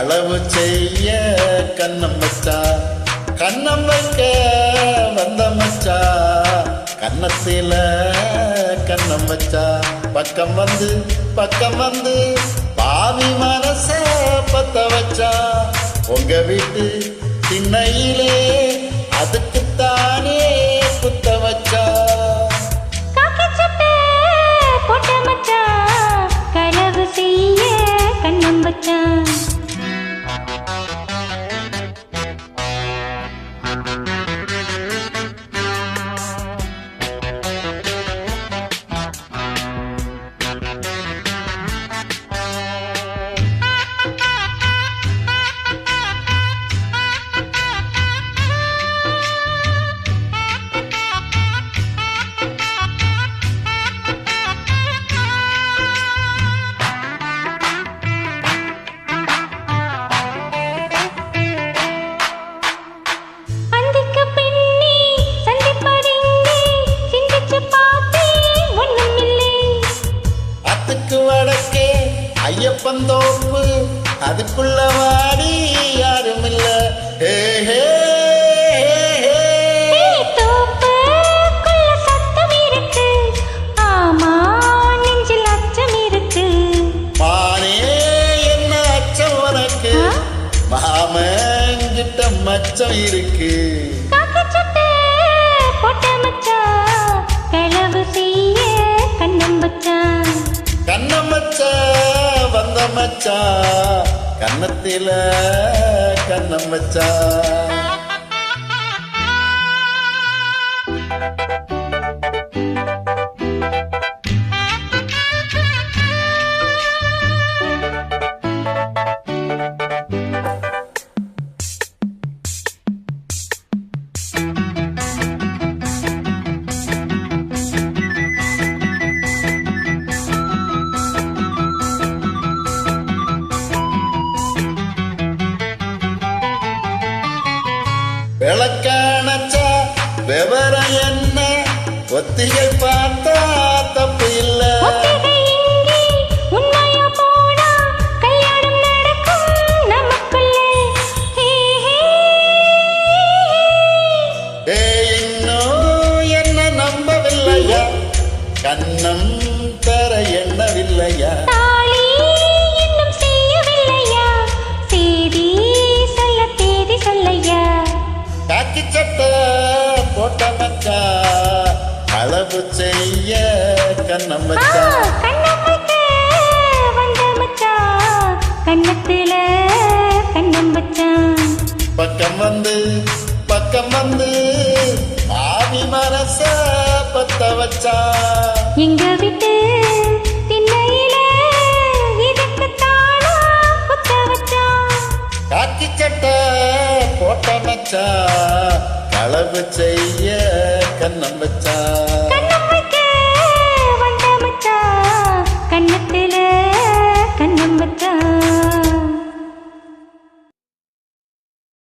களவு செய்ய கண்ணம் வச்சா கண்ணம் வைக்க வந்த மச்சா கன்னத்தில கண்ணம் வச்சா பக்கம் வந்து பாவி மனச பத்த வச்சா உங்க வீட்டு திண்ணையிலே அதுக்குத்தானே குத்த வச்சா களவு செய்ய கண்ணம் வச்சா வடக்கே ஐயப்பந்தோப்பு அதுக்குள்ள வாடி யாரும் இல்ல மானே என்ன அச்சம் உனக்கு மாமங்கிட்ட மச்சம் இருக்கு கண்ணம் வச்சா வந்த மச்சா கன்னத்தில கண்ணம் வச்சா விளக்கானச்சா விவரம் என்ன ஒத்திகை பார்த்தா தப்பு இல்ல இன்னும் என்ன நம்பவில்லையா கண்ணம் தர எண்ணவில்லையா காக்கி சட்டை போட்ட மச்சா களவு செய்ய கண்ணம் வச்சா கண்ணத்தில கண்ணம் வச்சா பக்கம் வந்து ஆவி மனச பத்த வச்சா எங்க விட்டு திண்ணையில இதுக்கு தானா குத்த வச்சா காக்கி சட்டை போட்ட மச்சா களவு செய்ய கண்ணம் வச்சா